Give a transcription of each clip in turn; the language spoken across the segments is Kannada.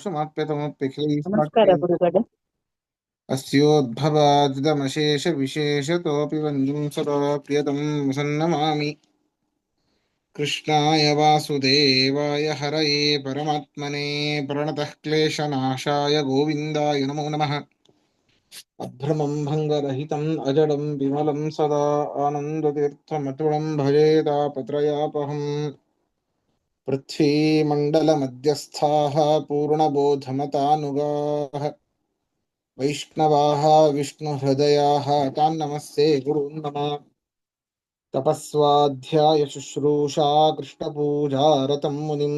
ನಮಸ್ಕಾರ ನಿರ್ದೋಷಮಾಪ್ಯತಮಪ್ಯಖಿಲೈಸ್ವಾಕ್ಯೈ ಗುರುಗಳೇ. अस्योद्भवादिदमशेषविशेषतोऽपि वन्द्यं सदा प्रियतमं मुसन्नमामि। कृष्णाय वासुदेवाय हरये परमात्मने प्रणतः क्लेशनाशाय गोविन्दाय नमो नमः। अभ्रमं भङ्गरहितम् अजडं विमलं सदा आनन्दतीर्थमतुलं भजे तापत्रयापहम्। पृथ्वीमण्डलमध्यस्थाः पूर्णबोधमतानुगाः वैष्णवाः विष्णुहृदयाः तान् नमस्ते गुरून् नम। तपस्वाध्याय शुश्रूषा कृष्णपूजारतं मुनिं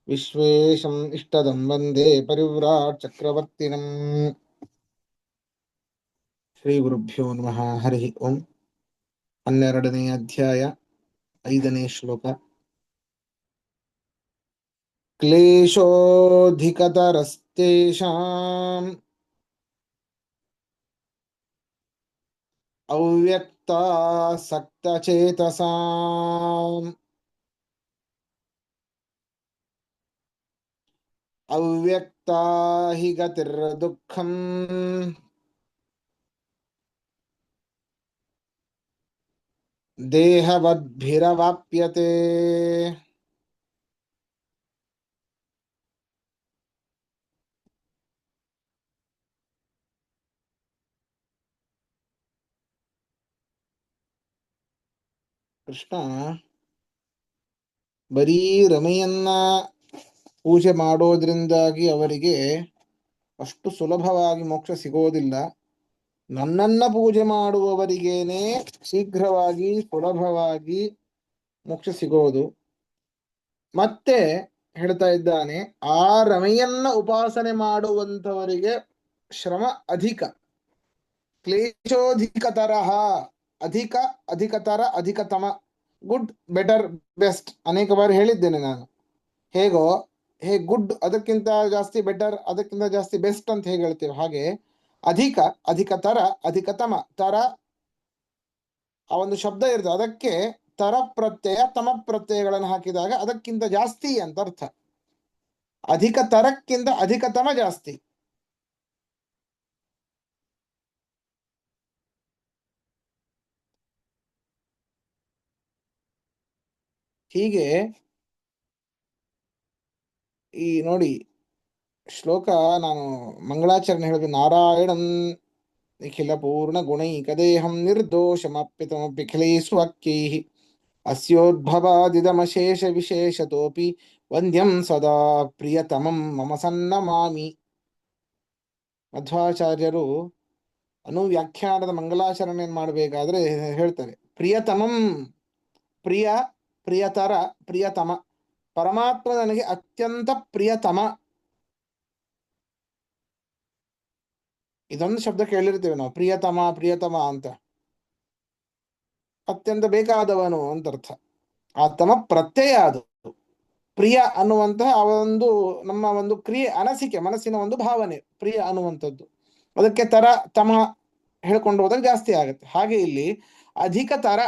विश्वेशम् इष्टदं वन्दे परिव्राट् चक्रवर्तिनम्। ಶ್ರೀ ಗುರುಭ್ಯೋ ನಮಃ. ಹರಿ ಓಂ. 12ನೇ ಅಧ್ಯಾಯ 5ನೇ ಶ್ಲೋಕ. ಕ್ಲೇಶೋಧಿಕತರಸ್ತೇಷಾಂ ಅವ್ಯಕ್ತಾಸಕ್ತಚೇತಸಾಂ ಅವ್ಯಕ್ತಾ ಹಿ ಗತಿರ್ದುಃಖಂ ದೇಹವದ್ಭಿರವಾಪ್ಯತೆ. ಕೃಷ್ಣ ಬರೀ ರಮೆಯನ್ನ ಪೂಜೆ ಮಾಡೋದ್ರಿಂದಾಗಿ ಅವರಿಗೆ ಅಷ್ಟು ಸುಲಭವಾಗಿ ಮೋಕ್ಷ ಸಿಗೋದಿಲ್ಲ. ನನ್ನನ್ನ ಪೂಜೆ ಮಾಡುವವರಿಗೇನೆ ಶೀಘ್ರವಾಗಿ ಸುಲಭವಾಗಿ ಮೋಕ್ಷ ಸಿಗೋದು. ಮತ್ತೆ ಹೇಳ್ತಾ ಇದ್ದಾನೆ, ಆ ರಮೆಯನ್ನ ಉಪಾಸನೆ ಮಾಡುವಂತವರಿಗೆ ಶ್ರಮ ಅಧಿಕ. ಕ್ಲೇಶೋಧಿಕತರ, ಅಧಿಕ, ಅಧಿಕತರ, ಅಧಿಕತಮ, ಗುಡ್, ಬೆಟರ್, ಬೆಸ್ಟ್ ಅನೇಕ ಬಾರಿ ಹೇಳಿದ್ದೇನೆ ನಾನು. ಹೇಗೋ ಗುಡ್ ಅದಕ್ಕಿಂತ ಜಾಸ್ತಿ ಬೆಟರ್, ಅದಕ್ಕಿಂತ ಜಾಸ್ತಿ ಬೆಸ್ಟ್ ಅಂತ ಹೇಗೆ ಹೇಳ್ತೇವೆ, ಹಾಗೆ ಅಧಿಕ, ಅಧಿಕತರ, ಅಧಿಕತಮ. ತರ ಆ ಒಂದು ಶಬ್ದ ಇರ್ತದೆ, ಅದಕ್ಕೆ ತರ ಪ್ರತ್ಯಯ ತಮ ಪ್ರತ್ಯಯಗಳನ್ನು ಹಾಕಿದಾಗ ಅದಕ್ಕಿಂತ ಜಾಸ್ತಿ ಅಂತ ಅರ್ಥ. ಅಧಿಕ ತರಕ್ಕಿಂತ ಅಧಿಕತಮ ಜಾಸ್ತಿ. ಹೀಗೆ ಈ ನೋಡಿ ಶ್ಲೋಕ ನಾನು ಮಂಗಳಾಚರಣೆ ಹೇಳಿದೆ. ನಾರಾಯಣನ್ ನಿಖಿಲ ಪೂರ್ಣ ಗುಣೈಕದೇಹಂ ನಿರ್ದೋಷಮಪ್ಯತಮಪ್ಯಖಿಲೈಸ್ವಾಕ್ಯೈಃ ಅಸ್ಯೋದ್ಭವಾದಿದಮಶೇಷ ವಿಶೇಷತೋಪಿ ವಂದ್ಯಂ ಸದಾ ಪ್ರಿಯತಮಂ ಮಮ ಸನ್ನಮಾಮಿ. ಮಧ್ವಾಚಾರ್ಯರು ಅನುವ್ಯಾಖ್ಯಾನದ ಮಂಗಲಾಚರಣೆಯನ್ನು ಮಾಡಬೇಕಾದ್ರೆ ಹೇಳ್ತಾರೆ, ಪ್ರಿಯತಮಂ, ಪ್ರಿಯ, ಪ್ರಿಯತರ, ಪ್ರಿಯತಮ. ಪರಮಾತ್ಮ ನನಗೆ ಅತ್ಯಂತ ಪ್ರಿಯತಮ. ಇದೊಂದು ಶಬ್ದ ಕೇಳಿರ್ತೇವೆ ನಾವು, ಪ್ರಿಯತಮ ಪ್ರಿಯತಮ ಅಂತ. ಅತ್ಯಂತ ಬೇಕಾದವನು ಅಂತ ಅರ್ಥ. ಆ ತಮ ಪ್ರತ್ಯಯ ಅದು. ಪ್ರಿಯ ಅನ್ನುವಂತಹ ಒಂದು ನಮ್ಮ ಒಂದು ಕ್ರಿಯೆ, ಅನಸಿಕೆ, ಮನಸ್ಸಿನ ಒಂದು ಭಾವನೆ ಪ್ರಿಯ ಅನ್ನುವಂಥದ್ದು. ಅದಕ್ಕೆ ತರ ತಮ ಹೇಳ್ಕೊಂಡು ಹೋದಾಗ ಜಾಸ್ತಿ ಆಗುತ್ತೆ. ಹಾಗೆ ಇಲ್ಲಿ ಅಧಿಕ ತರ,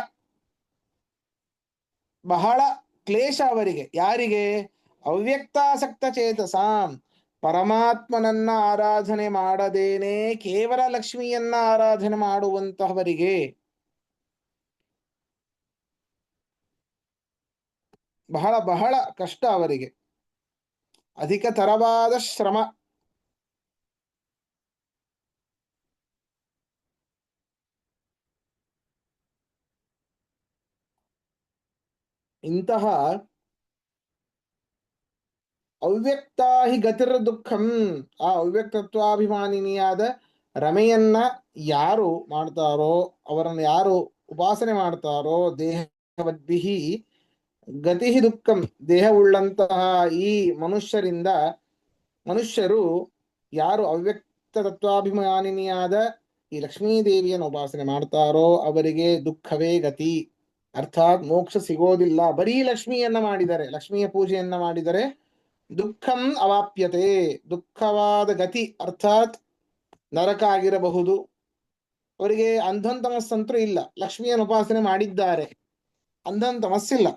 ಬಹಳ ಕ್ಲೇಶ ಅವರಿಗೆ. ಯಾರಿಗೆ? ಅವ್ಯಕ್ತಾಸಕ್ತ ಚೇತಸಾಂ, ಪರಮಾತ್ಮನನ್ನ ಆರಾಧನೆ ಮಾಡದೇನೆ ಕೇವಲ ಲಕ್ಷ್ಮಿಯನ್ನ ಆರಾಧನೆ ಮಾಡುವಂತಹವರಿಗೆ ಬಹಳ ಬಹಳ ಕಷ್ಟ ಅವರಿಗೆ, ಅಧಿಕ ತರವಾದ ಶ್ರಮ. ಇಂತಹ ಅವ್ಯಕ್ತಾ ಹಿ ಗತಿರ್ ದುಃಖಂ, ಆ ಅವ್ಯಕ್ತತ್ವಾಭಿಮಾನಿನಿಯಾದ ರಮೆಯನ್ನ ಯಾರು ಮಾಡ್ತಾರೋ, ಅವರನ್ನು ಯಾರು ಉಪಾಸನೆ ಮಾಡ್ತಾರೋ, ದೇಹವದ್ಭಿಹಿ ಗತಿ ದುಃಖಂ, ದೇಹವುಳ್ಳಂತಹ ಈ ಮನುಷ್ಯರು ಯಾರು ಅವ್ಯಕ್ತ ತತ್ವಾಭಿಮಾನಿನಿಯಾದ ಈ ಲಕ್ಷ್ಮೀದೇವಿಯನ್ನು ಉಪಾಸನೆ ಮಾಡ್ತಾರೋ ಅವರಿಗೆ ದುಃಖವೇ ಗತಿ. ಅರ್ಥಾತ್ ಮೋಕ್ಷ ಸಿಗೋದಿಲ್ಲ. ಬರೀ ಲಕ್ಷ್ಮಿಯನ್ನ ಮಾಡಿದರೆ, ಲಕ್ಷ್ಮಿಯ ಪೂಜೆಯನ್ನ ಮಾಡಿದರೆ ದುಃಖಂ ಅವಾಪ್ಯತೆ, ದುಃಖವಾದ ಗತಿ, ಅರ್ಥಾತ್ ನರಕ ಆಗಿರಬಹುದು. ಅವರಿಗೆ ಅಂಧನ್ ತಮಸ್ಸಂತೂ ಇಲ್ಲ, ಲಕ್ಷ್ಮಿಯನ್ನು ಉಪಾಸನೆ ಮಾಡಿದ್ದಾರೆ, ಅಂಧನ್ ತಮಸ್ಸಿಲ್ಲ.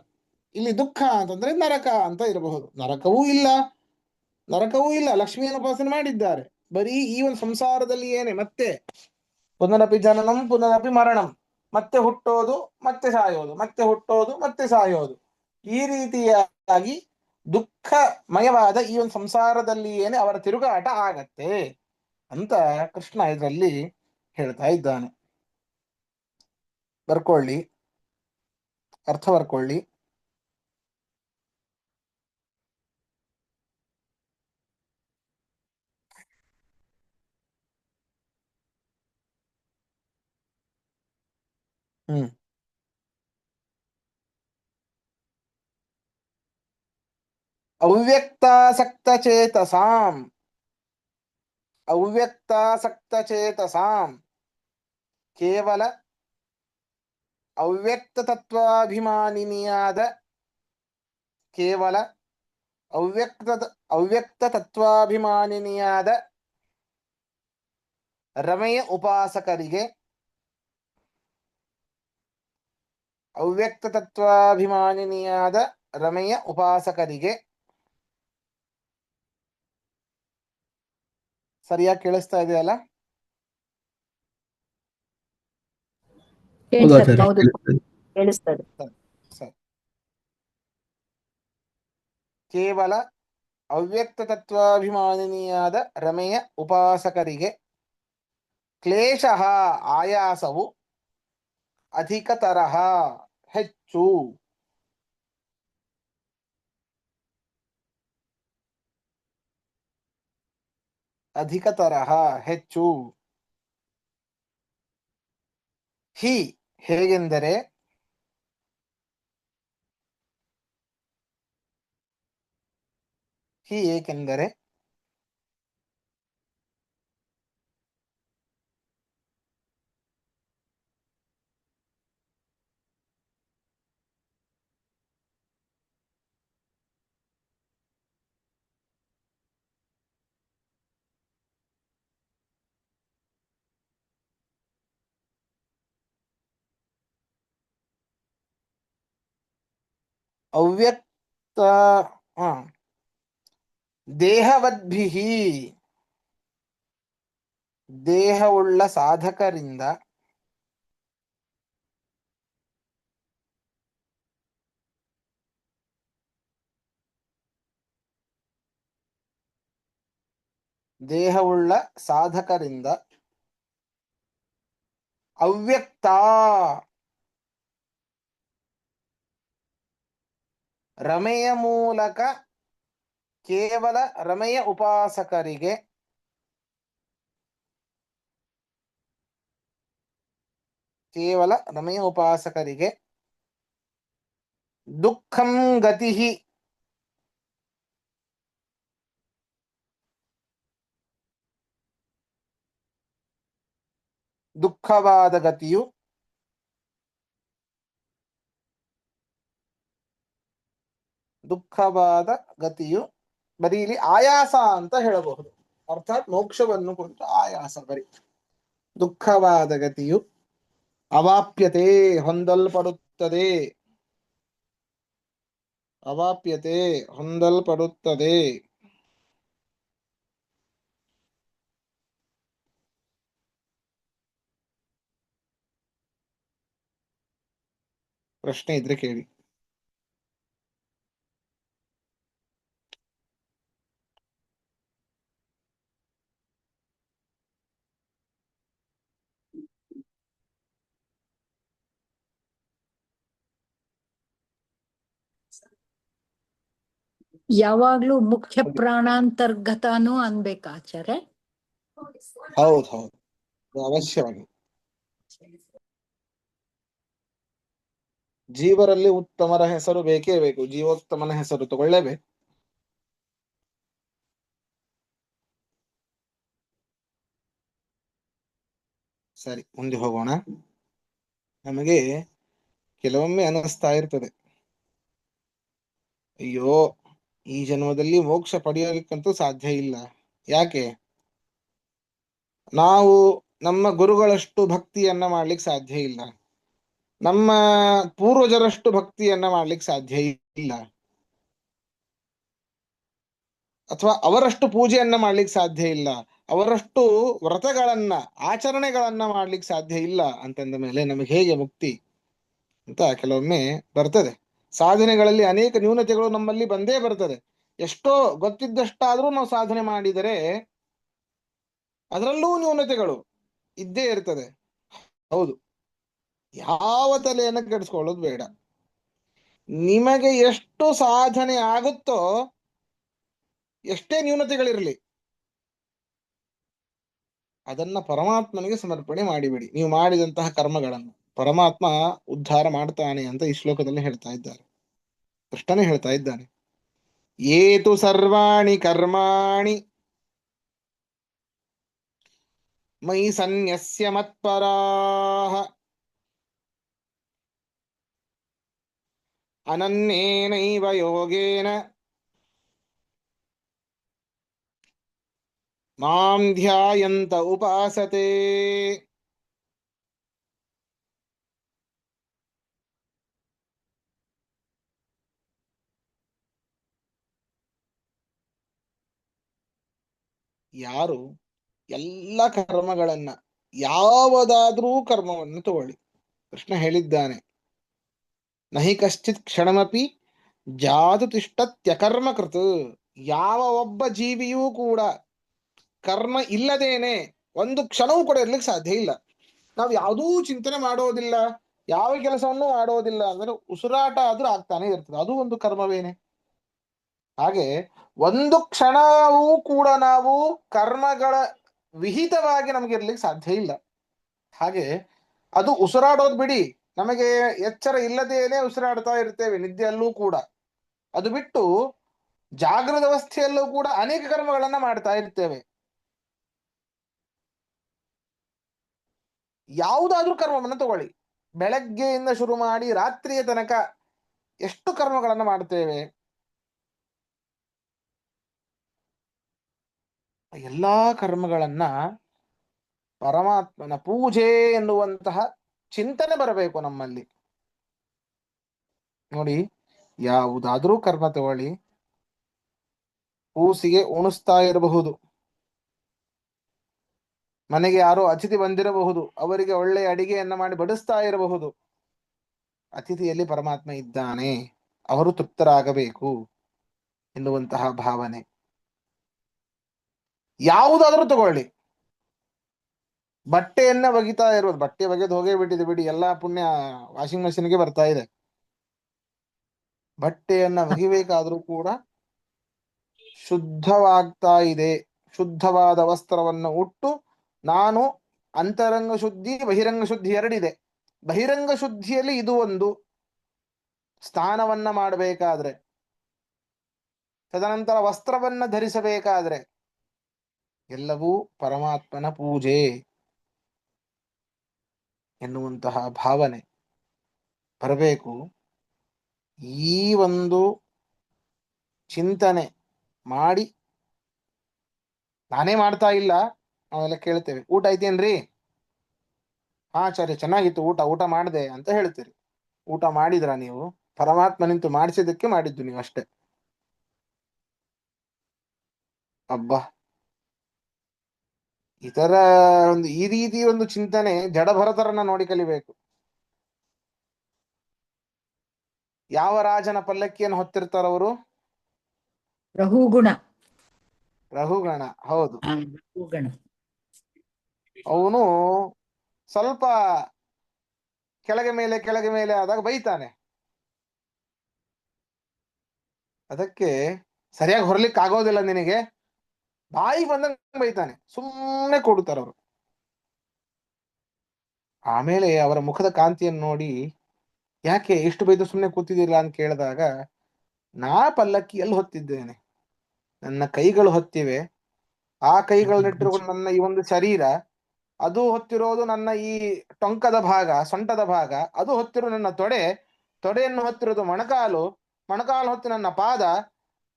ಇಲ್ಲಿ ದುಃಖ ಅಂತಂದ್ರೆ ನರಕ ಅಂತ ಇರಬಹುದು. ನರಕವೂ ಇಲ್ಲ, ನರಕವೂ ಇಲ್ಲ, ಲಕ್ಷ್ಮಿಯನ್ನು ಉಪಾಸನೆ ಮಾಡಿದ್ದಾರೆ. ಬರೀ ಈ ಒಂದು ಸಂಸಾರದಲ್ಲಿ ಏನೇ ಮತ್ತೆ ಪುನರಪಿ ಜನನಂ ಪುನರಪಿ ಮರಣಂ, ಮತ್ತೆ ಹುಟ್ಟೋದು ಮತ್ತೆ ಸಾಯೋದು, ಮತ್ತೆ ಹುಟ್ಟೋದು ಮತ್ತೆ ಸಾಯೋದು, ಈ ರೀತಿಯಾಗಿ ದುಃಖಮಯವಾದ ಈ ಒಂದು ಸಂಸಾರದಲ್ಲಿ ಏನೇ ಅವರ ತಿರುಗಾಟ ಆಗತ್ತೆ ಅಂತ ಕೃಷ್ಣ ಇದರಲ್ಲಿ ಹೇಳ್ತಾ ಇದ್ದಾನೆ. ಬರ್ಕೊಳ್ಳಿ, ಅರ್ಥ ಬರ್ಕೊಳ್ಳಿ. ಹ್ಮ್ ಅವ್ಯಕ್ತಾಸಕ್ತ ಚೇತಸಾಂ, ಅವ್ಯಕ್ತಾಸಕ್ತ ಚೇತಸಾಂ ಕೇವಲ ಅವ್ಯಕ್ತ ತತ್ವಾಭಿಮಾನಿನಿಯಾದ, ಕೇವಲ ಅವ್ಯಕ್ತ ತತ್ವಾಭಿಮಾನಿನಿಯಾದ ರಮೆಯ ಉಪಾಸಕರಿಗೆ, ಅವ್ಯಕ್ತ ತತ್ವಾಭಿಮಾನಿನಿಯಾದ ರಮೆಯ ಉಪಾಸಕರಿಗೆ ಸರಿಯಾಗಿ ಕೇಳಿಸ್ತಾ ಇದೆಯಲ್ಲ? ಕೇಳಿಸ್ತದೆ. ಹೌದು ಕೇಳಿಸ್ತದೆ. ಸರಿ. ಕೇವಲ ಅವ್ಯಕ್ತ ತತ್ವಾಭಿಮಾನಿನಿಯಾದ ರಮೆಯ ಉಪಾಸಕರಿಗೆ ಕ್ಲೇಶಃ ಆಯಾಸವು ಅಧಿಕತರಃ ಹೆಚ್ಚು, ಅಧಿಕತರಃ ಹೆಚ್ಚು. ಹಿ ಹೇಗೆಂದರೆ ಹಿ ಏಕೆಂದರೆ ಅವ್ಯಕ್ತ ಹ ದೇಹವದ್ಭಿಃ, ದೇಹವುಳ್ಳ ಸಾಧಕರಿಂದ ದೇಹವುಳ್ಳ ಸಾಧಕರಿಂದ ಅವ್ಯಕ್ತ ರಮೆಯ ಮೂಲಕ ಕೇವಲ ರಮೆಯ ಉಪಾಸಕರಿಗೆ, ಕೇವಲ ರಮೆಯ ಉಪಾಸಕರಿಗೆ ದುಃಖಂ ಗತಿಃ, ದುಃಖವಾದ ಗತಿಯು, ದುಃಖವಾದ ಗತಿಯು ಬರೀ ಇಲ್ಲಿ ಆಯಾಸ ಅಂತ ಹೇಳಬಹುದು. ಅರ್ಥಾತ್ ಮೋಕ್ಷವನ್ನು ಕುರಿತು ಆಯಾಸ, ಬರೀ ದುಃಖವಾದ ಗತಿಯು ಅವಾಪ್ಯತೆ ಹೊಂದಲ್ಪಡುತ್ತದೆ, ಅವಾಪ್ಯತೆ ಹೊಂದಲ್ಪಡುತ್ತದೆ. ಪ್ರಶ್ನೆ ಇದ್ರೆ ಕೇಳಿ. ಯಾವಾಗ್ಲೂ ಮುಖ್ಯ ಪ್ರಾಣಾಂತರ್ಗತನೂ ಅನ್ಬೇಕಾ ಆಚಾರ್ಯ? ಹೌದು ಹೌದು, ಅವಶ್ಯವಾಗಿ. ಜೀವರಲ್ಲಿ ಉತ್ತಮರ ಹೆಸರು ಬೇಕೇ ಬೇಕು, ಜೀವೋತ್ತಮನ ಹೆಸರು ತಗೊಳ್ಳೇಬೇಕು. ಸರಿ, ಮುಂದೆ ಹೋಗೋಣ. ನಮಗೆ ಕೆಲವೊಮ್ಮೆ ಅನಿಸ್ತಾ ಇರ್ತದೆ, ಅಯ್ಯೋ ಈ ಜನ್ಮದಲ್ಲಿ ಮೋಕ್ಷ ಪಡೆಯೋದಕ್ಕಂತೂ ಸಾಧ್ಯ ಇಲ್ಲ. ಯಾಕೆ? ನಾವು ನಮ್ಮ ಗುರುಗಳಷ್ಟು ಭಕ್ತಿಯನ್ನ ಮಾಡ್ಲಿಕ್ಕೆ ಸಾಧ್ಯ ಇಲ್ಲ, ನಮ್ಮ ಪೂರ್ವಜರಷ್ಟು ಭಕ್ತಿಯನ್ನ ಮಾಡ್ಲಿಕ್ಕೆ ಸಾಧ್ಯ ಇಲ್ಲ. ಅಥವಾ ಅವರಷ್ಟು ಪೂಜೆಯನ್ನ ಮಾಡ್ಲಿಕ್ಕೆ ಸಾಧ್ಯ ಇಲ್ಲ, ಅವರಷ್ಟು ವ್ರತಗಳನ್ನ ಆಚರಣೆಗಳನ್ನ ಮಾಡ್ಲಿಕ್ಕೆ ಸಾಧ್ಯ ಇಲ್ಲ ಅಂತಂದ ಮೇಲೆ ನಮಗೆ ಹೇಗೆ ಮುಕ್ತಿ ಅಂತ ಕೆಲವೊಮ್ಮೆ ಬರ್ತದೆ. ಸಾಧನೆಗಳಲ್ಲಿ ಅನೇಕ ನ್ಯೂನತೆಗಳು ನಮ್ಮಲ್ಲಿ ಬಂದೇ ಬರ್ತದೆ. ಎಷ್ಟೋ ಗೊತ್ತಿದ್ದಷ್ಟಾದ್ರೂ ನಾವು ಸಾಧನೆ ಮಾಡಿದರೆ ಅದರಲ್ಲೂ ನ್ಯೂನತೆಗಳು ಇದ್ದೇ ಇರ್ತದೆ. ಹೌದು, ಯಾವ ತಲೆಯನ್ನು ಕೆಡಿಸ್ಕೊಳ್ಳೋದು ಬೇಡ. ನಿಮಗೆ ಎಷ್ಟು ಸಾಧನೆ ಆಗುತ್ತೋ, ಎಷ್ಟೇ ನ್ಯೂನತೆಗಳಿರಲಿ, ಅದನ್ನ ಪರಮಾತ್ಮನಿಗೆ ಸಮರ್ಪಣೆ ಮಾಡಿಬಿಡಿ. ನೀವು ಮಾಡಿದಂತಹ ಕರ್ಮಗಳನ್ನು ಪರಮಾತ್ಮ ಉದ್ಧಾರ ಮಾಡ್ತಾನೆ ಅಂತ ಈ ಶ್ಲೋಕದಲ್ಲಿ ಹೇಳ್ತಾ ಇದ್ದಾರೆ. ಕೃಷ್ಣನೇ ಹೇಳ್ತಾ ಇದ್ದಾನೆ, ಏತು ಸರ್ವಾಣಿ ಕರ್ಮಾಣಿ ಮಯಿ ಸನ್ಯಸ್ಯ ಮತ್ಪರಾಃ ಅನನ್ಯೇನೈವ ಯೋಗೇನ ಮಾಂ ಧ್ಯಾಯಂತ ಉಪಾಸತೆ. ಯಾರು ಎಲ್ಲ ಕರ್ಮಗಳನ್ನ, ಯಾವುದಾದ್ರೂ ಕರ್ಮವನ್ನು ತಗೊಳ್ಳಿ, ಕೃಷ್ಣ ಹೇಳಿದ್ದಾನೆ, ನಹಿ ಕಶ್ಚಿತ್ ಕ್ಷಣಮಪಿ ಜಾತು ತಿಷ್ಟತ್ಯಕರ್ಮ ಕೃತ್. ಯಾವ ಒಬ್ಬ ಜೀವಿಯೂ ಕೂಡ ಕರ್ಮ ಇಲ್ಲದೇನೆ ಒಂದು ಕ್ಷಣವೂ ಕೂಡ ಇರ್ಲಿಕ್ಕೆ ಸಾಧ್ಯ ಇಲ್ಲ. ನಾವು ಯಾವುದೂ ಚಿಂತನೆ ಮಾಡೋದಿಲ್ಲ, ಯಾವ ಕೆಲಸವನ್ನು ಮಾಡೋದಿಲ್ಲ ಅಂದ್ರೆ ಉಸಿರಾಟ ಆದ್ರೂ ಆಗ್ತಾನೆ ಇರ್ತದೆ, ಅದು ಒಂದು ಕರ್ಮವೇನೆ. ಹಾಗೆ ಒಂದು ಕ್ಷಣವೂ ಕೂಡ ನಾವು ಕರ್ಮಗಳ ವಿಹಿತವಾಗಿ ನಮಗೆ ಇರ್ಲಿಕ್ಕೆ ಸಾಧ್ಯ ಇಲ್ಲ. ಹಾಗೆ ಅದು ಉಸಿರಾಡೋದು ಬಿಡಿ, ನಮಗೆ ಎಚ್ಚರ ಇಲ್ಲದೇನೆ ಉಸಿರಾಡ್ತಾ ಇರ್ತೇವೆ ನಿದ್ದೆಯಲ್ಲೂ ಕೂಡ. ಅದು ಬಿಟ್ಟು ಜಾಗೃತ ಅವಸ್ಥೆಯಲ್ಲೂ ಕೂಡ ಅನೇಕ ಕರ್ಮಗಳನ್ನ ಮಾಡ್ತಾ ಇರ್ತೇವೆ. ಯಾವುದಾದ್ರೂ ಕರ್ಮವನ್ನು ತಗೊಳ್ಳಿ, ಬೆಳಗ್ಗೆಯಿಂದ ಶುರು ಮಾಡಿ ರಾತ್ರಿಯ ತನಕ ಎಷ್ಟು ಕರ್ಮಗಳನ್ನು ಮಾಡ್ತೇವೆ. ಎಲ್ಲಾ ಕರ್ಮಗಳನ್ನ ಪರಮಾತ್ಮನ ಪೂಜೆ ಎನ್ನುವಂತಹ ಚಿಂತನೆ ಬರಬೇಕು ನಮ್ಮಲ್ಲಿ. ನೋಡಿ, ಯಾವುದಾದ್ರೂ ಕರ್ಮ ತಗೊಳ್ಳಿ, ಕೂಸಿಗೆ ಉಣಿಸ್ತಾ ಇರಬಹುದು, ಮನೆಗೆ ಯಾರೋ ಅತಿಥಿ ಬಂದಿರಬಹುದು, ಅವರಿಗೆ ಒಳ್ಳೆಯ ಅಡಿಗೆಯನ್ನ ಮಾಡಿ ಬಡಿಸ್ತಾ ಇರಬಹುದು. ಅತಿಥಿಯಲ್ಲಿ ಪರಮಾತ್ಮ ಇದ್ದಾನೆ, ಅವರು ತೃಪ್ತರಾಗಬೇಕು ಎನ್ನುವಂತಹ ಭಾವನೆ. ಯಾವುದಾದ್ರೂ ತಗೊಳ್ಳಿ, ಬಟ್ಟೆಯನ್ನ ಒಗಿತಾ ಇರೋದು, ಬಟ್ಟೆ ಒಗೆದು ಹೋಗೇ ಬಿಟ್ಟಿದೆ ಬಿಡಿ, ಎಲ್ಲಾ ಪುಣ್ಯ ವಾಷಿಂಗ್ ಮಷಿನ್ಗೆ ಬರ್ತಾ ಇದೆ. ಬಟ್ಟೆಯನ್ನ ಒಗಿಬೇಕಾದ್ರೂ ಕೂಡ ಶುದ್ಧವಾಗ್ತಾ ಇದೆ, ಶುದ್ಧವಾದ ವಸ್ತ್ರವನ್ನು ಉಟ್ಟು ನಾನು ಅಂತರಂಗ ಶುದ್ಧಿ ಬಹಿರಂಗ ಶುದ್ಧಿ ಎರಡಿದೆ. ಬಹಿರಂಗ ಶುದ್ಧಿಯಲ್ಲಿ ಇದು ಒಂದು ಸ್ನಾನವನ್ನ ಮಾಡಬೇಕಾದ್ರೆ, ತದನಂತರ ವಸ್ತ್ರವನ್ನ ಧರಿಸಬೇಕಾದ್ರೆ ಎಲ್ಲವೂ ಪರಮಾತ್ಮನ ಪೂಜೆ ಎನ್ನುವಂತಹ ಭಾವನೆ ಬರಬೇಕು. ಈ ಒಂದು ಚಿಂತನೆ ಮಾಡಿ, ನಾನೇ ಮಾಡ್ತಾ ಇಲ್ಲ, ನಾವೆಲ್ಲ ಕೇಳ್ತೇವೆ, ಊಟ ಐತೇನ್ರಿ, ಹಾ ಸರಿ ಚೆನ್ನಾಗಿತ್ತು, ಊಟ ಮಾಡಿದೆ ಅಂತ ಹೇಳ್ತೀರಿ. ಊಟ ಮಾಡಿದ್ರ ನೀವು? ಪರಮಾತ್ಮ ನಿಂತು ಮಾಡಿಸಿದ್ದಕ್ಕೆ ಮಾಡಿದ್ದು ನೀವು ಅಷ್ಟೇ. ಅಬ್ಬಾ, ಇದರ ಒಂದು ಈ ರೀತಿ ಒಂದು ಚಿಂತನೆ ಜಡಭರತರನ್ನ ನೋಡಿ ಕಲಿಬೇಕು. ಯಾವ ರಾಜನ ಪಲ್ಲಕ್ಕಿಯನ್ನು ಹೊತ್ತಿರ್ತಾರವರು? ರಹುಗುಣ. ರಹುಗಣ, ಹೌದು. ರಹುಗಣ. ಅವನು ಸ್ವಲ್ಪ ಕೆಳಗೆ ಮೇಲೆ ಆದಾಗ ಬೈತಾನೆ. ಅದಕ್ಕೆ ಸರಿಯಾಗಿ ಹೊರಲಿಕ್ಕೆ ಆಗೋದಿಲ್ಲ ನಿನಗೆ, ಬಾಯಿ ಬಂದಂಗೆ ಬೈತಾನೆ, ಸುಮ್ಮನೆ ಕೊಡ್ತಾರವರು. ಆಮೇಲೆ ಅವರ ಮುಖದ ಕಾಂತಿಯನ್ನು ನೋಡಿ, ಯಾಕೆ ಇಷ್ಟು ಬೈದು ಸುಮ್ಮನೆ ಕೂತಿದ್ದಿಲ್ಲ ಅಂತ ಕೇಳಿದಾಗ, ನಾ ಪಲ್ಲಕ್ಕಿಯಲ್ಲಿ ಹೊತ್ತಿದ್ದೇನೆ, ನನ್ನ ಕೈಗಳು ಹೊತ್ತಿವೆ, ಆ ಕೈಗಳನ್ನಿಟ್ಟಿರುವುದು ನನ್ನ ಈ ಒಂದು ಶರೀರ, ಅದು ಹೊತ್ತಿರೋದು ನನ್ನ ಈ ಟೊಂಕದ ಭಾಗ, ಸೊಂಟದ ಭಾಗ, ಅದು ಹೊತ್ತಿರೋ ನನ್ನ ತೊಡೆಯನ್ನು ಹೊತ್ತಿರೋದು ಮೊಣಕಾಲು, ಮೊಣಕಾಲು ಹೊತ್ತಿ ನನ್ನ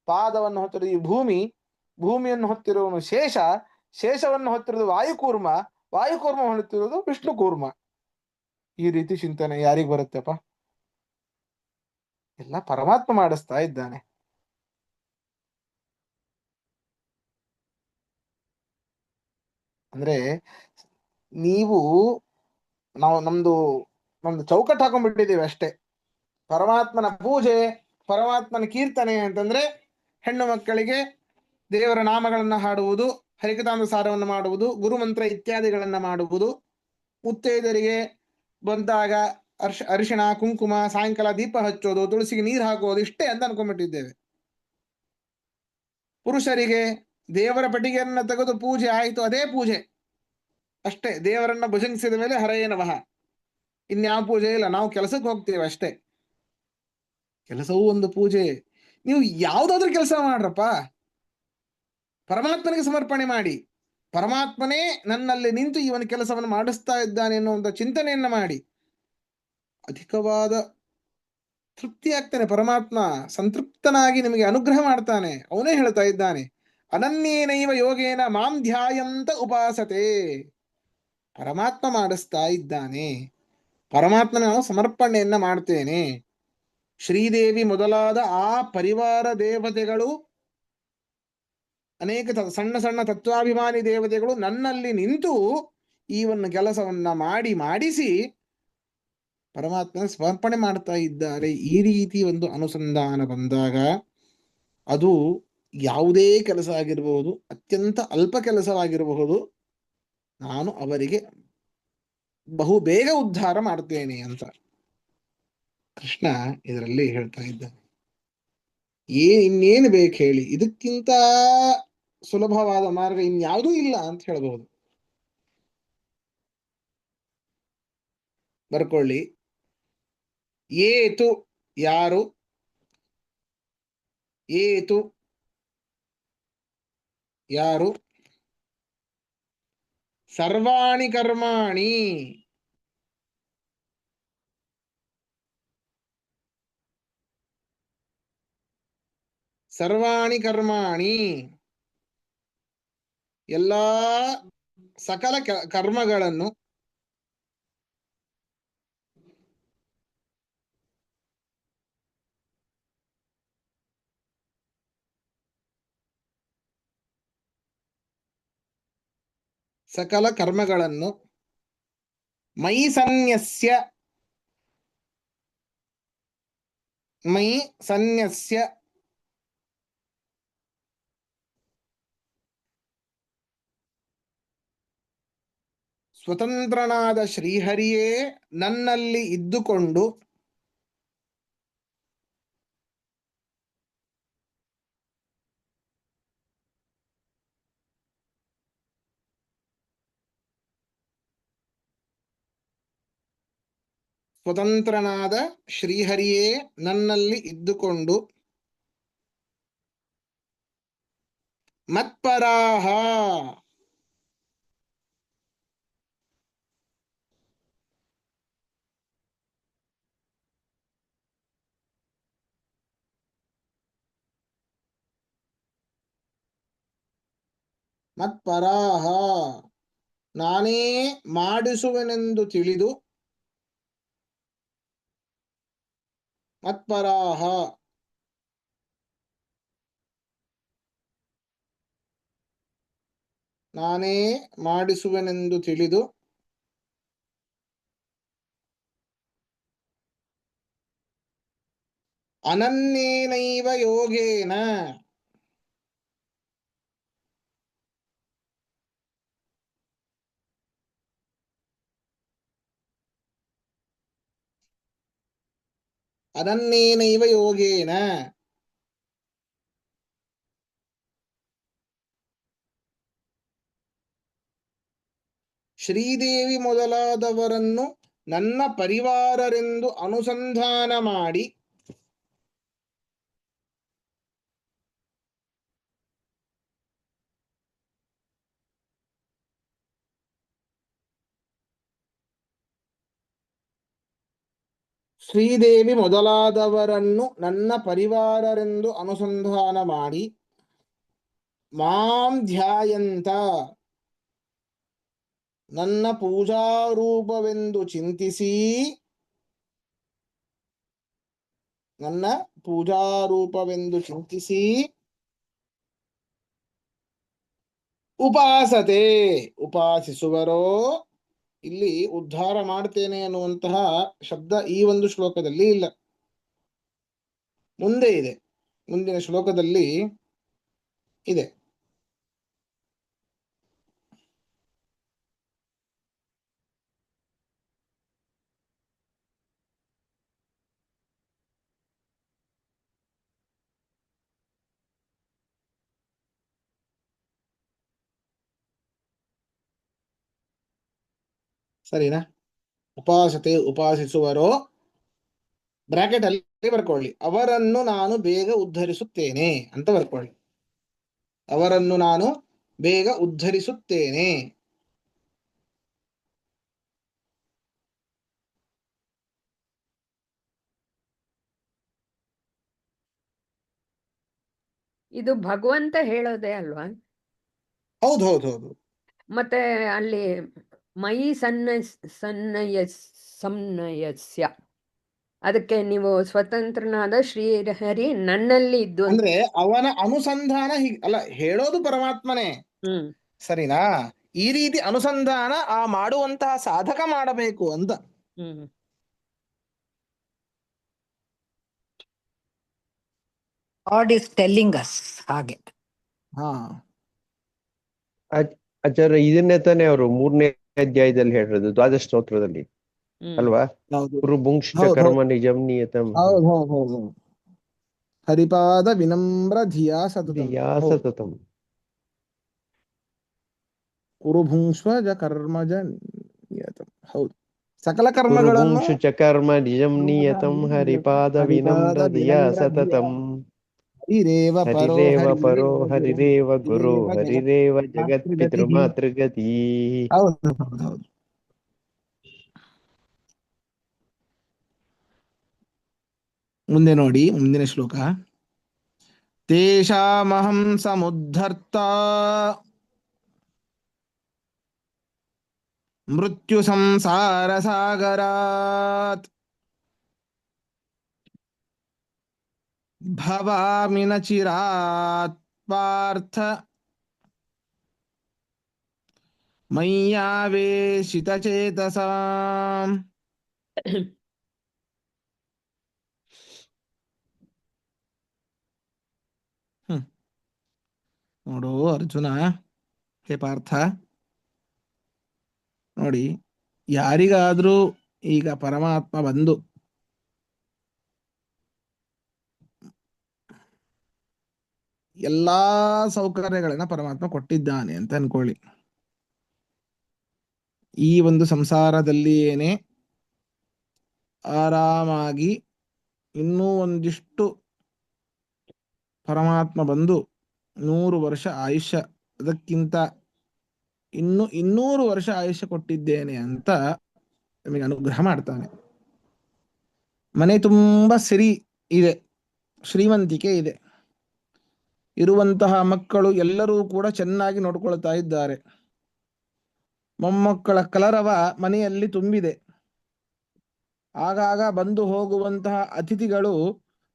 ಪಾದವನ್ನು ಹೊತ್ತಿರೋದು ಈ ಭೂಮಿಯನ್ನು ಹೊತ್ತಿರುವನು ಶೇಷವನ್ನು ಹೊತ್ತಿರೋದು ವಾಯುಕೂರ್ಮ ಹೊತ್ತಿರೋದು ವಿಷ್ಣು ಕೂರ್ಮ. ಈ ರೀತಿ ಚಿಂತನೆ ಯಾರಿಗ್ ಬರುತ್ತೆಪ್ಪ? ಎಲ್ಲ ಪರಮಾತ್ಮ ಮಾಡಿಸ್ತಾ ಇದ್ದಾನೆ. ಅಂದ್ರೆ ನೀವು ನಾವು ನಮ್ದು ಚೌಕಟ್ಟು ಹಾಕೊಂಡ್ಬಿಟ್ಟಿದ್ದೀವಿ ಅಷ್ಟೇ. ಪರಮಾತ್ಮನ ಪೂಜೆ, ಪರಮಾತ್ಮನ ಕೀರ್ತನೆ ಅಂತಂದ್ರೆ ಹೆಣ್ಣು ಮಕ್ಕಳಿಗೆ ದೇವರ ನಾಮಗಳನ್ನ ಹಾಡುವುದು, ಹರಿಕಥಾಮೃತ ಸಾರವನ್ನು ಮಾಡುವುದು, ಗುರುಮಂತ್ರ ಇತ್ಯಾದಿಗಳನ್ನ ಮಾಡುವುದು, ಮುತ್ತೈದರಿಗೆ ಬಂದಾಗ ಅರಿಶಿಣ ಕುಂಕುಮ, ಸಾಯಂಕಾಲ ದೀಪ ಹಚ್ಚೋದು, ತುಳಸಿಗೆ ನೀರು ಹಾಕೋದು, ಇಷ್ಟೇ ಅಂತ ಅನ್ಕೊಂಡ್ಬಿಟ್ಟಿದ್ದೇವೆ. ಪುರುಷರಿಗೆ ದೇವರ ಪೆಟ್ಟಿಗೆಯನ್ನ ತೆಗೆದು ಪೂಜೆ ಆಯಿತು, ಅದೇ ಪೂಜೆ ಅಷ್ಟೇ. ದೇವರನ್ನ ಭುಜಂಗಿಸಿದ ಮೇಲೆ ಹರಯೇ ನಮಃ, ಇನ್ಯಾವ ಪೂಜೆ ಇಲ್ಲ. ನಾವು ಕೆಲಸಕ್ಕೆ ಹೋಗ್ತೇವೆ ಅಷ್ಟೇ. ಕೆಲಸವೂ ಒಂದು ಪೂಜೆ. ನೀವು ಯಾವುದಾದ್ರೂ ಕೆಲಸ ಮಾಡ್ರಪ್ಪ, ಪರಮಾತ್ಮನಿಗೆ ಸಮರ್ಪಣೆ ಮಾಡಿ. ಪರಮಾತ್ಮನೇ ನನ್ನಲ್ಲಿ ನಿಂತು ಇವನ ಕೆಲಸವನ್ನು ಮಾಡಿಸ್ತಾ ಇದ್ದಾನೆ ಎನ್ನುವಂಥ ಚಿಂತನೆಯನ್ನ ಮಾಡಿ ಅಧಿಕವಾದ ತೃಪ್ತಿ ಆಗ್ತಾನೆ. ಪರಮಾತ್ಮ ಸಂತೃಪ್ತನಾಗಿ ನಿಮಗೆ ಅನುಗ್ರಹ ಮಾಡ್ತಾನೆ. ಅವನೇ ಹೇಳ್ತಾ ಇದ್ದಾನೆ, ಅನನ್ಯೇನೈವ ಯೋಗೇನ ಮಾಂ ಧ್ಯಾಯಂತ ಉಪಾಸತೆ. ಪರಮಾತ್ಮ ಮಾಡಿಸ್ತಾ ಇದ್ದಾನೆ, ಪರಮಾತ್ಮನ ನಾನು ಸಮರ್ಪಣೆಯನ್ನ ಮಾಡ್ತೇನೆ. ಶ್ರೀದೇವಿ ಮೊದಲಾದ ಆ ಪರಿವಾರ ದೇವತೆಗಳು, ಅನೇಕ ಸಣ್ಣ ಸಣ್ಣ ತತ್ವಾಭಿಮಾನಿ ದೇವತೆಗಳು ನನ್ನಲ್ಲಿ ನಿಂತು ಈ ಒಂದು ಕೆಲಸವನ್ನ ಮಾಡಿಸಿ ಪರಮಾತ್ಮನ ಸಮರ್ಪಣೆ ಮಾಡ್ತಾ ಇದ್ದಾರೆ. ಈ ರೀತಿ ಒಂದು ಅನುಸಂಧಾನ ಬಂದಾಗ ಅದು ಯಾವುದೇ ಕೆಲಸ ಆಗಿರಬಹುದು, ಅತ್ಯಂತ ಅಲ್ಪ ಕೆಲಸವಾಗಿರಬಹುದು, ನಾನು ಅವರಿಗೆ ಬಹು ಬೇಗ ಉದ್ಧಾರ ಮಾಡ್ತೇನೆ ಅಂತ ಕೃಷ್ಣ ಇದರಲ್ಲಿ ಹೇಳ್ತಾ ಇದ್ದಾನೆ. ಇನ್ನೇನು ಬೇಕು ಹೇಳಿ, ಇದಕ್ಕಿಂತ ಸುಲಭವಾದ ಮಾರ್ಗ ಇನ್ಯಾವುದೂ ಇಲ್ಲ ಅಂತ ಹೇಳಬಹುದು. ಬರ್ಕೊಳ್ಳಿ. ಏತು ಯಾರು, ಏತು ಯಾರು, ಸರ್ವಾಣಿ ಕರ್ಮಾಣಿ, ಸರ್ವಾಣಿ ಕರ್ಮಾಣಿ, ಎಲ್ಲಾ ಸಕಲ ಕರ್ಮಗಳನ್ನು, ಸಕಲ ಕರ್ಮಗಳನ್ನು ಮಯಿ ಸನ್ಯಸ್ಯ, ಮಯಿ ಸನ್ಯಸ್ಯ, ಸ್ವತಂತ್ರನಾದ ಶ್ರೀಹರಿಯೇ ನನ್ನಲ್ಲಿ ಇದ್ದುಕೊಂಡು ಸ್ವತಂತ್ರನಾದ ಶ್ರೀಹರಿಯೇ ನನ್ನಲ್ಲಿ ಇದ್ದುಕೊಂಡು ಮತ್ಪರಾಹ, ಮತ್ಪರಾಹ ನಾನೇ ಮಾಡಿಸುವೆನೆಂದು ತಿಳಿದು, ಮತ್ಪರಾಹ ನಾನೇ ಮಾಡಿಸುವೆನೆಂದು ತಿಳಿದು, ಅನನ್ಯೇನೈವ ಯೋಗೇನ, ಅನನ್ಯೇನೈವ ಯೋಗೇನ ಶ್ರೀದೇವಿ ಮೊದಲಾದವರನ್ನು ನನ್ನ ಪರಿವಾರರೆಂದು ಅನುಸಂಧಾನ ಮಾಡಿ ಶ್ರೀದೇವಿ ಮೊದಲಾದವರನ್ನು ನನ್ನ ಪರಿವಾರರೆಂದು ಅನುಸಂಧಾನ ಮಾಡಿ ಮಾಂ ಧ್ಯಾಯಂತ ನನ್ನ ಪೂಜಾರೂಪವೆಂದು ಚಿಂತಿಸಿ, ನನ್ನ ಪೂಜಾರೂಪವೆಂದು ಚಿಂತಿಸಿ ಉಪಾಸತೆ ಉಪಾಸಿಸುವರೋ. ಇಲ್ಲಿ ಉದ್ಧಾರ ಮಾಡ್ತೇನೆ ಅನ್ನುವಂತಹ ಶಬ್ದ ಈ ಒಂದು ಶ್ಲೋಕದಲ್ಲಿ ಇಲ್ಲ, ಮುಂದೆ ಇದೆ, ಮುಂದಿನ ಶ್ಲೋಕದಲ್ಲಿ ಇದೆ. ಸರಿನಾ? ಉಪಾಸತೆ ಉಪಾಸಿಸುವರೋ, ಬ್ರಾಕೆಟ್ ಅಲ್ಲಿ ಬರ್ಕೊಳ್ಳಿ, ಅವರನ್ನು ನಾನು ಬೇಗ ಉದ್ಧರಿಸುತ್ತೇನೆ ಅಂತ ಬರ್ಕೊಳ್ಳಿ. ಅವರನ್ನು ನಾನು ಬೇಗ ಉದ್ಧರಿಸುತ್ತೇನೆ. ಇದು ಭಗವಂತ ಹೇಳೋದೇ ಅಲ್ವಾ? ಹೌದು ಹೌದು ಹೌದು. ಮತ್ತೆ ಅಲ್ಲಿ ಮೈ ಸನ್ನಯಸ್ಯ ಅದಕ್ಕೆ ನೀವು ಸ್ವತಂತ್ರನಾದ ಶ್ರೀಹರಿ ನನ್ನಲ್ಲಿ ಇದ್ದು ಅಂದ್ರೆ ಅವನ ಅನುಸಂಧಾನ ಅಲ್ಲ, ಹೇಳೋದು ಪರಮಾತ್ಮನೇ, ಹ್ಮ್ ಸರಿನಾ? ಈ ರೀತಿ ಅನುಸಂಧಾನ ಆ ಮಾಡುವಂತಹ ಸಾಧಕ ಮಾಡಬೇಕು ಅಂತ. ಹ್ಮ್ ಗಾಡ್ ಇಸ್ ಟೆಲ್ಲಿಂಗ್ ಅಸ್ ಹಾಗೆ. ಹಾ ಆಚಾರ್ಯ ಇದನ್ನೇ ತಾನೇ ಅವರು 3ನೇ ಅಧ್ಯಾಯದಲ್ಲಿ ಹೇಳಿರೋದು, ದ್ವಾದಶ ಸ್ತೋತ್ರದಲ್ಲಿ ಅಲ್ವಾ? ಹೌದು ಗುರು ಭುಂಕ್ಷ ಹೌದು ಕರ್ಮ ನಿಜಂ ನಿಯತಂ ಹೌದು ಹೌದು ಹೌದು. ಹರಿಪಾದ ವಿನಮ್ರ ಧಿಯಾ ಸತತಂ. ಧಿಯಾ ಹೌದು. ಸತತಂ. ಕುರುಭುಂಕ್ಷ್ವ ಜ ಕರ್ಮಜ ನಿಯತಂ. ಹೌದು. ಸಕಲ ಗುರು ಕರ್ಮಗಳನ್ನು ಭುಂಕ್ಷು ಚ ಕರ್ಮ ನಿಜಂ ನಿಯತಂ ಹರಿಪಾದ ವಿನಮ್ರ ಧಿಯಾ ಸತತಂ. ಹರಿರೇವ ಪರೋ ಹರಿರೇವ ಪರೋ ಹರಿರೇವ ಹರಿರೇವ ಗುರು ಹರಿರೇವ ಜಗತ್ ಪಿತೃ ಮಾತೃಗತಿಃ. ಮಾತೃಗತಿ. ಹೌದು ಹೌದು ಹೌದು. ಮುಂದೆ ನೋಡಿ, ಮುಂದಿನ ಶ್ಲೋಕ. ತೇಷಾಮಹಂ ಸಮುದ್ಧರ್ತ ಮೃತ್ಯು ಸಂಸಾರ ಸಾಗರಾತ್ ಭವಾಮಿ ನ ಚಿರಾತ್ ಪಾರ್ಥ ಮಯ್ಯಾವೇಶಿತ ಚೇತಸಾಂ. ನೋಡು ಅರ್ಜುನ, ಹೇ ಪಾರ್ಥ, ನೋಡಿ, ಯಾರಿಗಾದ್ರೂ ಈಗ ಪರಮಾತ್ಮ ಬಂದು ಎಲ್ಲಾ ಸೌಕರ್ಯಗಳನ್ನ ಪರಮಾತ್ಮ ಕೊಟ್ಟಿದ್ದಾನೆ ಅಂತ ಅನ್ಕೊಳ್ಳಿ. ಈ ಒಂದು ಸಂಸಾರದಲ್ಲಿ ಏನೇ ಆರಾಮಾಗಿ ಇನ್ನೂ ಒಂದಿಷ್ಟು ಪರಮಾತ್ಮ ಬಂದು 100 ವರ್ಷ ಆಯುಷ್ಯ, ಅದಕ್ಕಿಂತ 200 ವರ್ಷ ಆಯುಷ್ಯ ಕೊಟ್ಟಿದ್ದೇನೆ ಅಂತ ನಮಗೆ ಅನುಗ್ರಹ ಮಾಡ್ತಾನೆ. ಮನೆ ತುಂಬ ಸಿರಿ ಇದೆ, ಶ್ರೀಮಂತಿಕೆ ಇದೆ, ಇರುವಂತಹ ಮಕ್ಕಳು ಎಲ್ಲರೂ ಕೂಡ ಚೆನ್ನಾಗಿ ನೋಡ್ಕೊಳ್ತಾ ಇದ್ದಾರೆ, ಮೊಮ್ಮಕ್ಕಳ ಕಲರವ ಮನೆಯಲ್ಲಿ ತುಂಬಿದೆ, ಆಗಾಗ ಬಂದು ಹೋಗುವಂತಹ ಅತಿಥಿಗಳು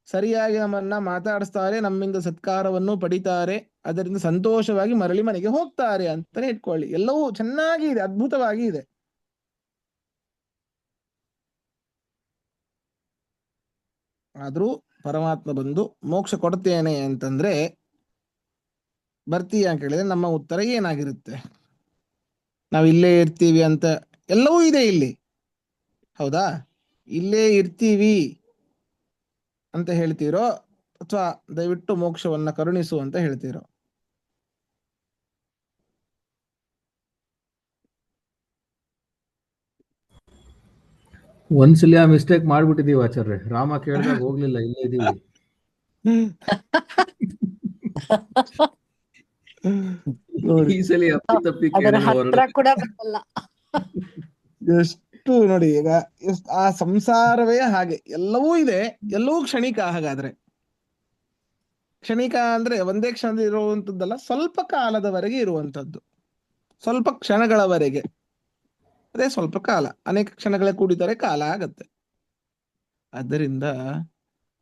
ಸರಿಯಾಗಿ ನಮ್ಮನ್ನ ಮಾತಾಡಿಸ್ತಾರೆ, ನಮ್ಮಿಂದ ಸತ್ಕಾರವನ್ನು ಪಡಿತಾರೆ, ಅದರಿಂದ ಸಂತೋಷವಾಗಿ ಮರಳಿ ಮನೆಗೆ ಹೋಗ್ತಾರೆ ಅಂತಾನೆ ಇಟ್ಕೊಳ್ಳಿ. ಎಲ್ಲವೂ ಚೆನ್ನಾಗಿ ಇದೆ, ಅದ್ಭುತವಾಗಿ ಇದೆ. ಆದ್ರೂ ಪರಮಾತ್ಮ ಬಂದು ಮೋಕ್ಷ ಕೊಡ್ತೇನೆ ಅಂತಂದ್ರೆ ಬರ್ತೀಯ ಅಂತ ಕೇಳಿದ್ರೆ ನಮ್ಮ ಉತ್ತರ ಏನಾಗಿರುತ್ತೆ? ನಾವು ಇಲ್ಲೇ ಇರ್ತೀವಿ ಅಂತ ಎಲ್ಲವೂ ಇದೆ ಇಲ್ಲಿ, ಹೌದಾ? ಇಲ್ಲೇ ಇರ್ತೀವಿ ಅಂತ ಹೇಳ್ತೀರೋ ಅಥವಾ ದಯವಿಟ್ಟು ಮೋಕ್ಷವನ್ನ ಕರುಣಿಸು ಅಂತ ಹೇಳ್ತೀರೋ? ಒಂದ್ಸಲಿ ಆ ಮಿಸ್ಟೇಕ್ ಮಾಡ್ಬಿಟ್ಟಿದೀವಿ ಆಚಾರ್ಯ. ರಾಮ ಕೇಳಿದಾಗ ಹೋಗ್ಲಿಲ್ಲ, ಇಲ್ಲೇ ಇದೀವಿ. ಈ ಸಲ ಅಪ್ಪಿ ಅದರ ಕೇಳಲ್ಲ ಹತ್ರ ಹೊರಗಡೆ. ಕೂಡ ಬರಲ್ಲ. ಎಷ್ಟು ನೋಡಿ, ಈಗ ಆ ಸಂಸಾರವೇ ಹಾಗೆ, ಎಲ್ಲವೂ ಇದೆ, ಎಲ್ಲವೂ ಕ್ಷಣಿಕ. ಹಾಗಾದ್ರೆ ಕ್ಷಣಿಕ ಅಂದ್ರೆ ಒಂದೇ ಕ್ಷಣದಲ್ಲಿ ಇರುವಂತದ್ದಲ್ಲ, ಸ್ವಲ್ಪ ಕಾಲದವರೆಗೆ ಇರುವಂತದ್ದು, ಸ್ವಲ್ಪ ಕ್ಷಣಗಳವರೆಗೆ. ಅದೇ ಸ್ವಲ್ಪ ಕಾಲ, ಅನೇಕ ಕ್ಷಣಗಳ ಕೂಡಿದರೆ ಕಾಲ ಆಗತ್ತೆ. ಆದ್ದರಿಂದ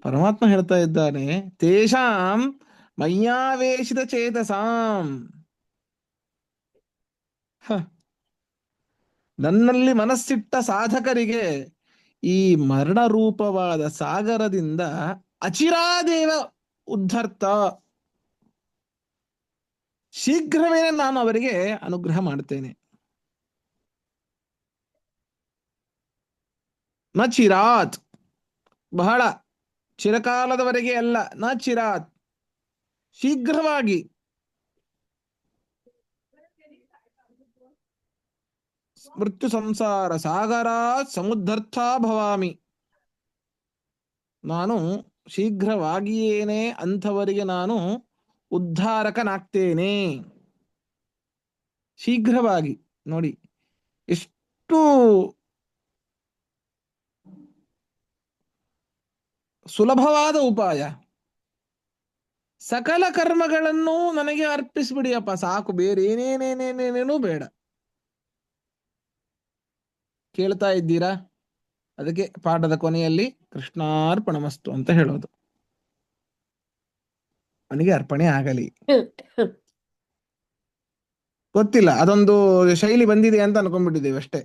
ಪರಮಾತ್ಮ ಹೇಳ್ತಾ ಇದ್ದಾನೆ, ತೇಷಾಂ ಮಯ್ಯಾವೇಶಿತ ಚೇತಸಾಂ. ನನ್ನಲ್ಲಿ ಮನಸ್ಸಿಟ್ಟ ಸಾಧಕರಿಗೆ ಈ ಮರಣರೂಪವಾದ ಸಾಗರದಿಂದ ಅಚಿರಾದೇವ ಉದ್ಧರ್ತ, ಶೀಘ್ರವೇ ನಾನು ಅವರಿಗೆ ಅನುಗ್ರಹ ಮಾಡ್ತೇನೆ. ನ ಚಿರಾತ್, ಬಹಳ ಚಿರಕಾಲದವರೆಗೆ ಅಲ್ಲ, ನ ಚಿರಾತ್, ಶೀಘ್ರವಾಗಿ. ಮೃತ್ಯು ಸಂಸಾರ ಸಾಗರಾತ್ ಸಮುದ್ಧರ್ಥ ಭವಾಮಿ, ನಾನು ಶೀಘ್ರವಾಗಿಯೇನೆ ಅಂಥವರಿಗೆ ನಾನು ಉದ್ಧಾರಕನಾಗ್ತೇನೆ. ಶೀಘ್ರವಾಗಿ ನೋಡಿ ಎಷ್ಟು ಸುಲಭವಾದ ಉಪಾಯ. ಸಕಲ ಕರ್ಮಗಳನ್ನು ನನಗೆ ಅರ್ಪಿಸ್ಬಿಡಿಯಪ್ಪ, ಸಾಕು, ಬೇರೆ ಏನೇನೇನೇನೇನೇನೂ ಬೇಡ. ಕೇಳ್ತಾ ಇದ್ದೀರಾ? ಅದಕ್ಕೆ ಪಾಠದ ಕೊನೆಯಲ್ಲಿ ಕೃಷ್ಣಾರ್ಪಣಮಸ್ತು ಅಂತ ಹೇಳೋದು. ಅವನಿಗೆ ಅರ್ಪಣೆ ಆಗಲಿ. ಗೊತ್ತಿಲ್ಲ, ಅದೊಂದು ಶೈಲಿ ಬಂದಿದೆ ಅಂತ ಅನ್ಕೊಂಡ್ಬಿಟ್ಟಿದ್ದೇವೆ ಅಷ್ಟೇ.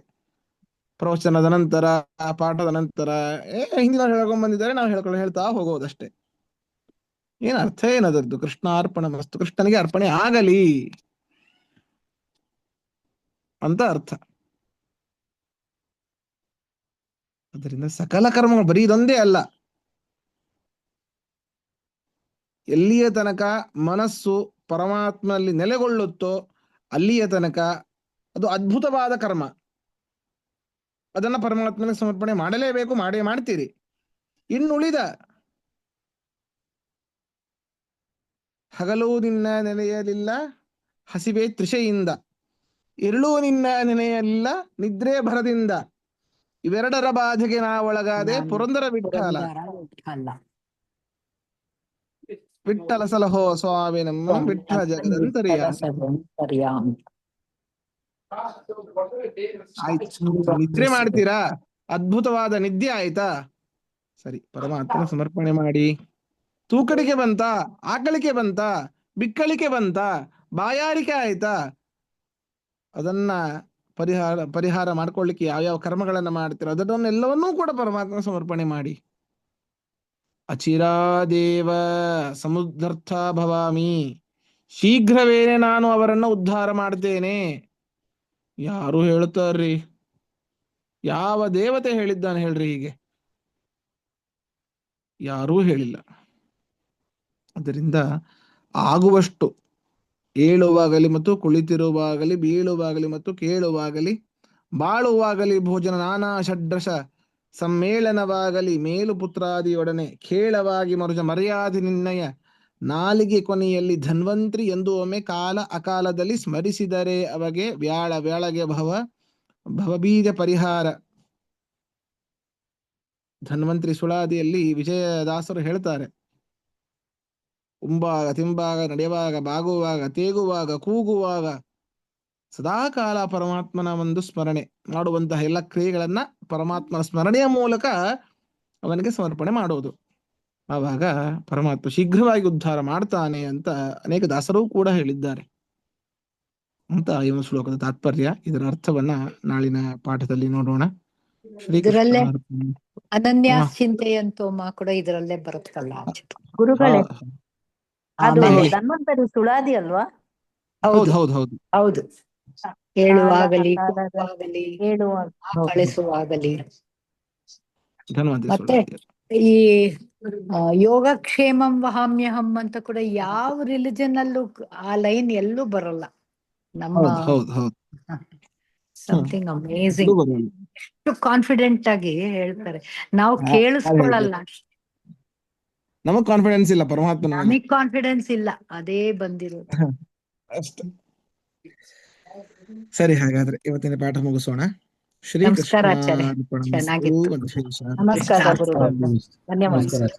ಪ್ರವಚನದ ನಂತರ, ಪಾಠದ ನಂತರ ಹಿಂದಿನವ್ರು ಹೇಳ್ಕೊಂಡ್ ಬಂದಿದ್ದಾರೆ, ನಾವು ಹೇಳ್ತಾ ಹೋಗೋದಷ್ಟೇ. ಏನ್ ಅರ್ಥ ಏನದದ್ದು? ಕೃಷ್ಣಾರ್ಪಣಮಸ್ತು, ಕೃಷ್ಣನಿಗೆ ಅರ್ಪಣೆ ಆಗಲಿ ಅಂತ ಅರ್ಥ. ಅದರಿಂದ ಸಕಲ ಕರ್ಮಗಳು ಬರೀ ಇದೊಂದೇ ಅಲ್ಲ. ಎಲ್ಲಿಯ ತನಕ ಮನಸ್ಸು ಪರಮಾತ್ಮನಲ್ಲಿ ನೆಲೆಗೊಳ್ಳುತ್ತೋ ಅಲ್ಲಿಯ ತನಕ ಅದು ಅದ್ಭುತವಾದ ಕರ್ಮ. ಅದನ್ನ ಪರಮಾತ್ಮನಿಗೆ ಸಮರ್ಪಣೆ ಮಾಡಲೇಬೇಕು, ಮಾಡೇ ಮಾಡ್ತೀರಿ. ಇನ್ನುಳಿದ ಹಗಲು ನಿನ್ನ ನೆನೆಯಲಿಲ್ಲ ಹಸಿವೆ ತೃಷೆಯಿಂದ, ಇರುಳು ನಿನ್ನ ನೆನೆಯಲಿಲ್ಲ ನಿದ್ರೆ ಭರದಿಂದ, ಇವೆರಡರ ಬಾಧೆಗೆ ನಾ ಒಳಗಾದೆ ಪುರಂದರ ವಿಠಲ. ವಿಠಲ ಸಲಹೋ ಸ್ವಾಮಿ ನಮ್ಮ ವಿಠಲ ಜಗದಂತರಿಯ. ಆಯ್ತು, ನಿದ್ರೆ ಮಾಡ್ತೀರಾ? ಅದ್ಭುತವಾದ ನಿದ್ದೆ ಆಯ್ತಾ? ಸರಿ, ಪರಮಾತ್ಮನ ಸಮರ್ಪಣೆ ಮಾಡಿ. ತೂಕಡಿಕೆ ಬಂತ, ಆಕಳಿಕೆ ಬಂತ, ಬಿಕ್ಕಳಿಕೆ ಬಂತ, ಬಾಯಾರಿಕೆ ಆಯ್ತಾ? ಅದನ್ನ ಪರಿಹಾರ ಮಾಡ್ಕೊಳ್ಳಿಕ್ಕೆ ಯಾವ್ಯಾವ ಕರ್ಮಗಳನ್ನ ಮಾಡ್ತೀರೋ ಅದನ್ನೆಲ್ಲವನ್ನೂ ಕೂಡ ಪರಮಾತ್ಮ ಸಮರ್ಪಣೆ ಮಾಡಿ. ಅಚಿರಾದೇವ ಸಮುದ್ಧರ್ಥ ಭವಾಮಿ, ಶೀಘ್ರವೇನೆ ನಾನು ಅವರನ್ನ ಉದ್ಧಾರ ಮಾಡ್ತೇನೆ. ಯಾರು ಹೇಳ್ತಾರ್ರಿ? ಯಾವ ದೇವತೆ ಹೇಳಿದ್ದಾನೆ ಹೇಳ್ರಿ ಹೀಗೆ? ಯಾರೂ ಹೇಳಿಲ್ಲ. ಅದರಿಂದ ಆಗುವಷ್ಟು ಏಳುವಾಗಲಿ ಮತ್ತು ಕುಳಿತಿರುವಾಗಲಿ, ಬೀಳುವಾಗಲಿ ಮತ್ತು ಕೇಳುವಾಗಲಿ, ಬಾಳುವಾಗಲಿ ಭೋಜನ ನಾನಾ ಷಡ್ರಸ ಸಮ್ಮೇಳನವಾಗಲಿ, ಮೇಲು ಪುತ್ರಾದಿಯೊಡನೆ ಖೇಳವಾಗಿ ಮರುಜ ಮರ್ಯಾದೆ ನಿನ್ನಯ ನಾಲಿಗೆ ಕೊನೆಯಲ್ಲಿ ಧನ್ವಂತ್ರಿ ಎಂದು ಒಮ್ಮೆ ಕಾಲ ಅಕಾಲದಲ್ಲಿ ಸ್ಮರಿಸಿದರೆ ಅವಗೆ ವ್ಯಾಳಗೆ ಭವಬೀಜ ಪರಿಹಾರ. ಧನ್ವಂತ್ರಿ ಸುಳಾದಿಯಲ್ಲಿ ವಿಜಯದಾಸರು ಹೇಳ್ತಾರೆ, ಉಂಬಾಗ ತಿಂಬಾಗ ನಡೆಯುವಾಗ ಬಾಗುವಾಗ ತೇಗುವಾಗ ಕೂಗುವಾಗ ಸದಾಕಾಲ ಪರಮಾತ್ಮನ ಒಂದು ಸ್ಮರಣೆ ಮಾಡುವಂತಹ ಎಲ್ಲ ಕ್ರಿಯೆಗಳನ್ನ ಪರಮಾತ್ಮನ ಸ್ಮರಣೆಯ ಮೂಲಕ ಅವನಿಗೆ ಸಮರ್ಪಣೆ ಮಾಡೋದು. ಆವಾಗ ಪರಮಾತ್ಮ ಶೀಘ್ರವಾಗಿ ಉದ್ಧಾರ ಮಾಡ್ತಾನೆ ಅಂತ ಅನೇಕ ದಾಸರೂ ಕೂಡ ಹೇಳಿದ್ದಾರೆ ಅಂತ ಈ ಒಂದು ಶ್ಲೋಕದ ತಾತ್ಪರ್ಯ. ಇದರ ಅರ್ಥವನ್ನ ನಾಳಿನ ಪಾಠದಲ್ಲಿ ನೋಡೋಣ. ಇದರಲ್ಲೇ ಶ್ರೀಕೃಷ್ಣ ಅನನ್ಯ ಚಿಂತೆಯಂತೋಮ ಕೂಡ ಇದರಲ್ಲೇ ಬರುತ್ತಲ್ಲ. ಗುರುಗಳೇ, ಅದು ಆಮೇಲೆ ಧನ್ವಂತರಿ ಸುಳಾದಿ ಅಲ್ವಾ? ಹೌದು ಹೌದು ಹೌದು ಹೌದು, ಹೇಳುವಾಗಲಿ ಕಾಲ ಕೂಗುವಾಗಲಿ ಹೇಳುವಾಗ ಕಳಿಸುವಾಗಲಿ. ಧನ್ವಂತರಿ ಮತ್ತೆ ಈ ಯೋಗಕ್ಷೇಮಂ ವಹಾಮ್ಯಹಂ ಅಂತ ಕೂಡ ಯಾವ ರಿಲಿಜನ್ ಅಲ್ಲೂ ಆ ಲೈನ್ ಎಲ್ಲೂ ಬರಲ್ಲ. ನಮ್ಮ ಹೌದು ಹೌದು ಹೌದು ಸಮಥಿಂಗ್ ಅಮೇಝಿಂಗ್. ಎಷ್ಟು ಕಾನ್ಫಿಡೆಂಟ್ ಆಗಿ ಹೇಳ್ತಾರೆ, ನಾವು ಕೇಳಿಸ್ಕೊಳ್ಳಲ್ಲ. ನಮಗ್ ಕಾನ್ಫಿಡೆನ್ಸ್ ಇಲ್ಲ ಪರಮಾತ್ಮನ ಮೇಲೆ. ನಮಗ್ ಕಾನ್ಫಿಡೆನ್ಸ್ ಇಲ್ಲ, ಅದೇ ಬಂದಿರೋದು ಅಷ್ಟೇ. ಸರಿ, ಹಾಗಾದ್ರೆ ಇವತ್ತಿನ ಪಾಠ ಮುಗಿಸೋಣ. ನಮಸ್ಕಾರ ಆಚಾರ್ಯ, ಚೆನ್ನಾಗಿತ್ತು. ನಮಸ್ಕಾರ ಗುರುಗಳು, ಧನ್ಯವಾದ. ನಮಸ್ಕಾರ.